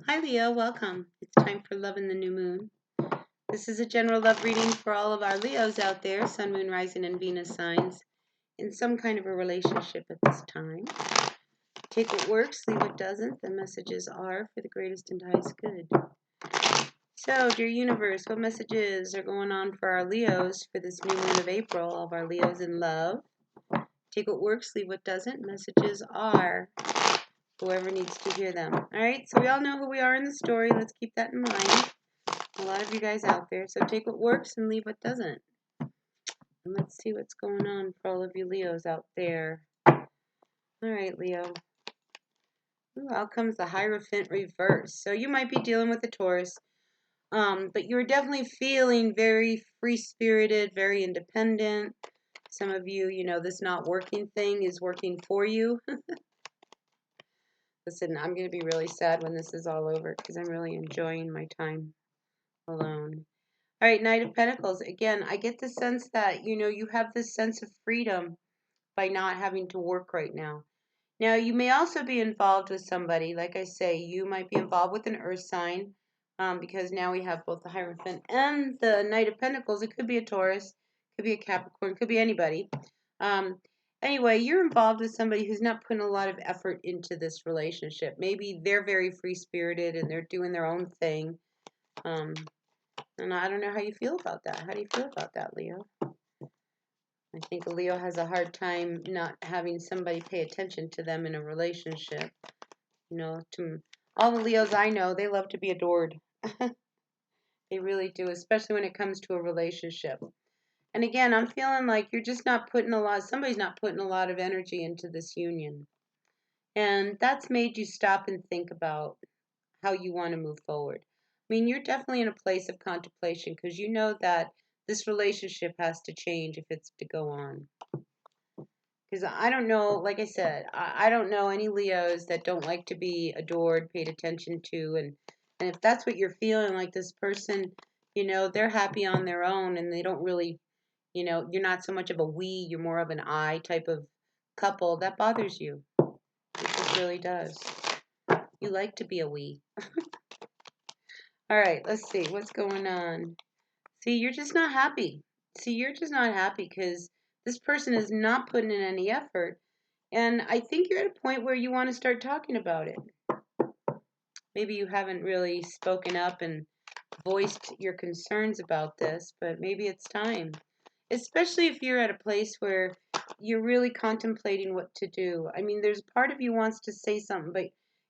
Hi Leo, welcome. It's time for Love in the New Moon. This is a general love reading for all of our Leos out there, Sun, Moon, Rising, and Venus signs, in some kind of a relationship at this time. Take what works, leave what doesn't. The messages are for the greatest and highest good. So, dear universe, what messages are going on for our Leos for this new moon of April? All of our Leos in love. Take what works, leave what doesn't. Messages are whoever needs to hear them. All right, so we all know who we are in the story. Let's keep that in mind. A lot of you guys out there. So take what works and leave what doesn't. And let's see what's going on for all of you Leos out there. All right, Leo. Ooh, out comes the Hierophant reverse. So you might be dealing with a Taurus, but you're definitely feeling very free-spirited, very independent. Some of you, this not working thing is working for you. Listen, I'm going to be really sad when this is all over because I'm really enjoying my time alone. All right, Knight of Pentacles. Again, I get the sense that, you have this sense of freedom by not having to work right now. Now, you may also be involved with somebody. Like I say, you might be involved with an earth sign because now we have both the Hierophant and the Knight of Pentacles. It could be a Taurus, could be a Capricorn, could be anybody. Anyway, you're involved with somebody who's not putting a lot of effort into this relationship. Maybe they're very free-spirited and they're doing their own thing. And I don't know how you feel about that. How do you feel about that, Leo? I think a Leo has a hard time not having somebody pay attention to them in a relationship. To all the Leos I know, they love to be adored. They really do, especially when it comes to a relationship. And again, I'm feeling like you're just not putting somebody's not putting a lot of energy into this union. And that's made you stop and think about how you want to move forward. I mean, you're definitely in a place of contemplation because you know that this relationship has to change if it's to go on. Because I don't know, like I said, I don't know any Leos that don't like to be adored, paid attention to. And if that's what you're feeling, like this person, they're happy on their own and they don't really, you're not so much of a we, you're more of an I type of couple, that bothers you. It just really does. You like to be a we. All right, let's see what's going on. See, you're just not happy. See, you're just not happy because this person is not putting in any effort. And I think you're at a point where you want to start talking about it. Maybe you haven't really spoken up and voiced your concerns about this, but maybe it's time. Especially if you're at a place where you're really contemplating what to do. I mean, there's part of you wants to say something, but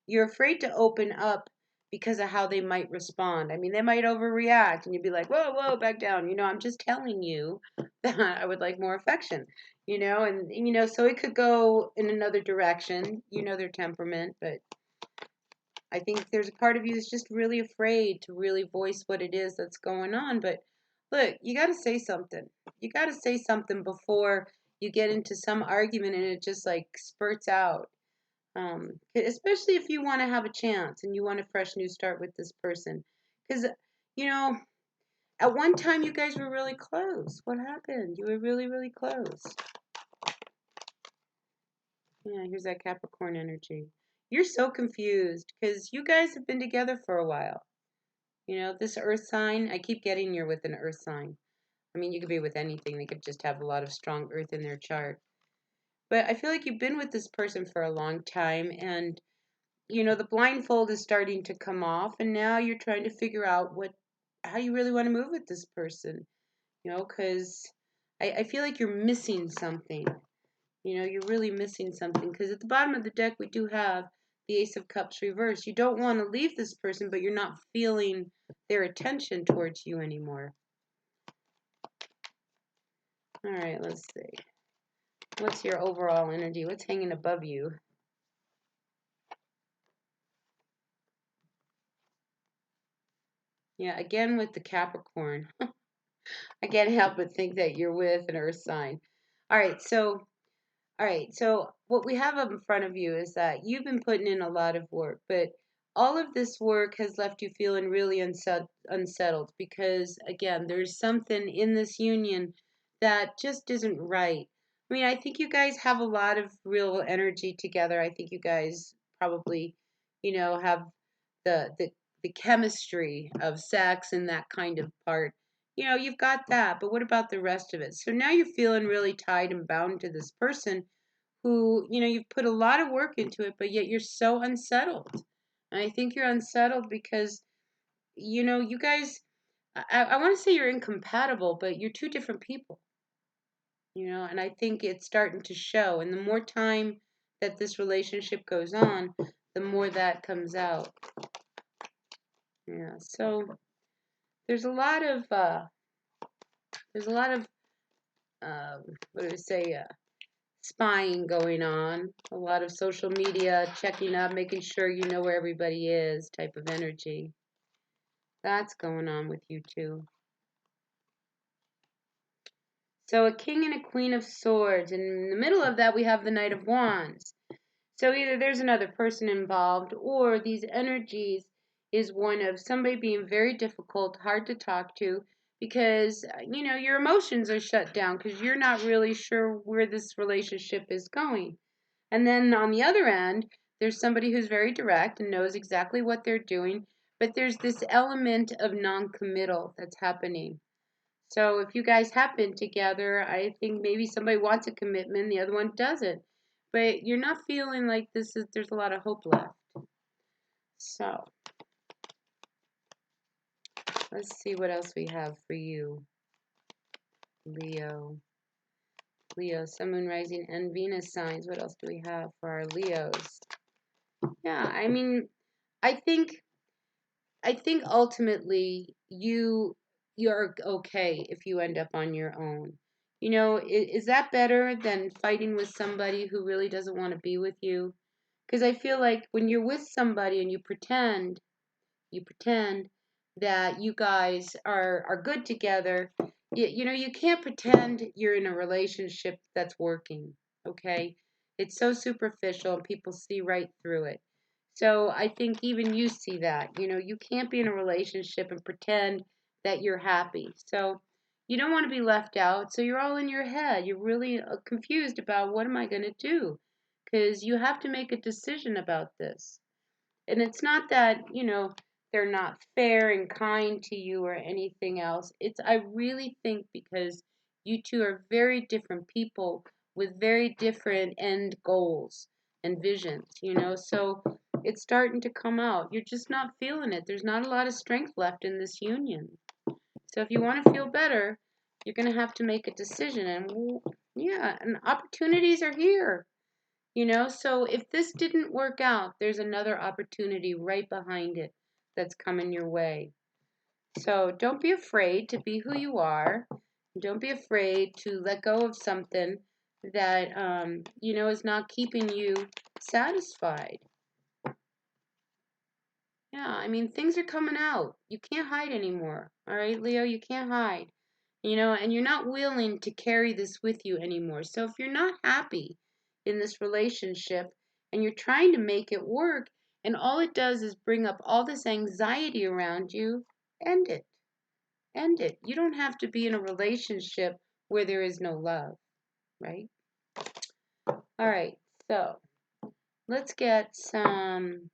you're afraid to open up because of how they might respond. I mean, they might overreact and you'd be like, whoa, whoa, back down. I'm just telling you that I would like more affection, so it could go in another direction, their temperament, but I think there's a part of you that's just really afraid to really voice what it is that's going on. But look, you got to say something. You got to say something before you get into some argument and it just like spurts out. Especially if you want to have a chance and you want a fresh new start with this person. Because, at one time you guys were really close. What happened? You were really, really close. Yeah, here's that Capricorn energy. You're so confused because you guys have been together for a while. This earth sign, I keep getting you're with an earth sign. I mean, you could be with anything. They could just have a lot of strong earth in their chart. But I feel like you've been with this person for a long time and, the blindfold is starting to come off and now you're trying to figure out how you really want to move with this person, because I feel like you're missing something. You're really missing something because at the bottom of the deck, we do have the Ace of Cups reversed. You don't want to leave this person, but you're not feeling their attention towards you anymore. All right, let's see. What's your overall energy? What's hanging above you? Yeah, again with the Capricorn. I can't help but think that you're with an earth sign. All right, so what we have up in front of you is that you've been putting in a lot of work, but all of this work has left you feeling really unsettled because, again, there's something in this union that just isn't right. I mean, I think you guys have a lot of real energy together. I think you guys probably, have the chemistry of sex and that kind of part. You've got that, but what about the rest of it? So now you're feeling really tied and bound to this person who, you've put a lot of work into it, but yet you're so unsettled. And I think you're unsettled because, you guys, I want to say you're incompatible, but you're two different people, and I think it's starting to show. And the more time that this relationship goes on, the more that comes out. Yeah, so there's a lot of what do we say, spying going on, a lot of social media, checking up, making sure you know where everybody is type of energy. That's going on with you too. So a king and a queen of swords, and in the middle of that we have the knight of wands. So either there's another person involved, or these energies is one of somebody being very difficult, hard to talk to, because your emotions are shut down because you're not really sure where this relationship is going. And then on the other end, there's somebody who's very direct and knows exactly what they're doing, but there's this element of non-committal that's happening. So if you guys have been together, I think maybe somebody wants a commitment, the other one doesn't. But you're not feeling like there's a lot of hope left. So let's see what else we have for you, Leo. Leo, Sun, Moon, Rising, and Venus signs. What else do we have for our Leos? Yeah, I mean, I think ultimately you're okay if you end up on your own. Is that better than fighting with somebody who really doesn't want to be with you? Because I feel like when you're with somebody and you pretend that you guys are good together, you can't pretend you're in a relationship that's working, okay? It's so superficial and people see right through it. So I think even you see that. You can't be in a relationship and pretend that you're happy. So you don't want to be left out. So you're all in your head. You're really confused about what am I going to do? Because you have to make a decision about this. And it's not that, they're not fair and kind to you or anything else. I really think because you two are very different people with very different end goals and visions, so it's starting to come out. You're just not feeling it. There's not a lot of strength left in this union. So if you want to feel better, you're going to have to make a decision. And yeah, and opportunities are here. So if this didn't work out, there's another opportunity right behind it that's coming your way. So don't be afraid to be who you are. Don't be afraid to let go of something that, is not keeping you satisfied. Yeah, I mean, things are coming out. You can't hide anymore. All right, Leo, you can't hide. And you're not willing to carry this with you anymore. So if you're not happy in this relationship and you're trying to make it work and all it does is bring up all this anxiety around you, end it. End it. You don't have to be in a relationship where there is no love, right? All right, so let's get some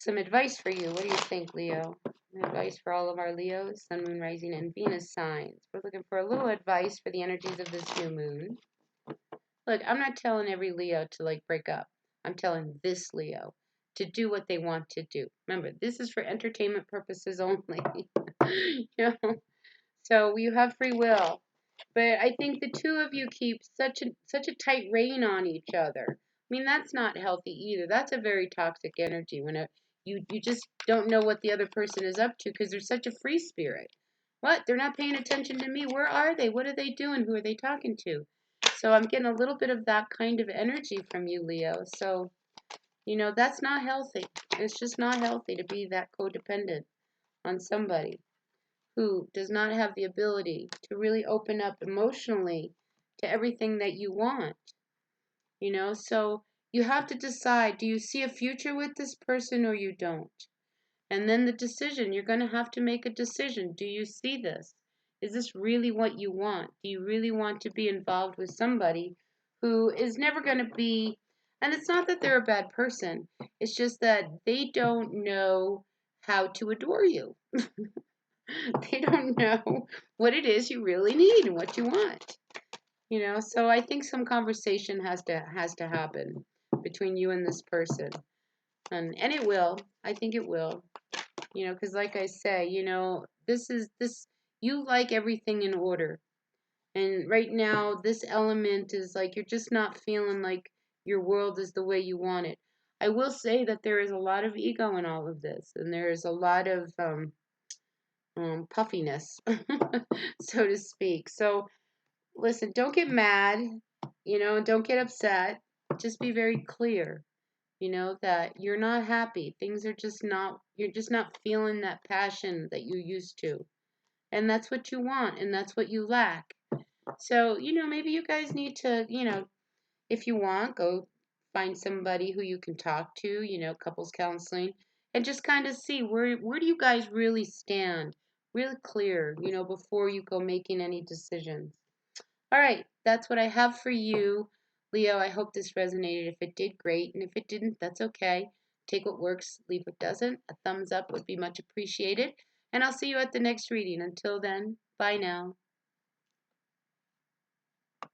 advice for you. What do you think, Leo? Advice for all of our Leos, Sun, Moon, Rising, and Venus signs. We're looking for a little advice for the energies of this new moon. Look, I'm not telling every Leo to break up. I'm telling this Leo to do what they want to do. Remember, this is for entertainment purposes only. So you have free will. But I think the two of you keep such a tight rein on each other. I mean, that's not healthy either. That's a very toxic energy when you just don't know what the other person is up to because they're such a free spirit. What? They're not paying attention to me. Where are they? What are they doing? Who are they talking to? So I'm getting a little bit of that kind of energy from you, Leo. So, that's not healthy. It's just not healthy to be that codependent on somebody who does not have the ability to really open up emotionally to everything that you want. So you have to decide, do you see a future with this person or you don't? And then the decision, you're going to have to make a decision. Do you see this? Is this really what you want? Do you really want to be involved with somebody who is never going to be And it's not that they're a bad person. It's just that they don't know how to adore you. They don't know what it is you really need and what you want. So I think some conversation has to happen between you and this person. And it will. I think it will. Because like I say, this you like everything in order. And right now, this element is like you're just not feeling like your world is the way you want it. I will say that there is a lot of ego in all of this, and there is a lot of puffiness, so to speak. So, listen, don't get mad, don't get upset. Just be very clear, that you're not happy. Things are just not, you're just not feeling that passion that you used to. And that's what you want, and that's what you lack. So, maybe you guys need to, if you want, go find somebody who you can talk to, couples counseling, and just kind of see where do you guys really stand, really clear, before you go making any decisions. All right, that's what I have for you, Leo. I hope this resonated. If it did, great, and if it didn't, that's okay. Take what works, leave what doesn't. A thumbs up would be much appreciated, and I'll see you at the next reading. Until then, bye now.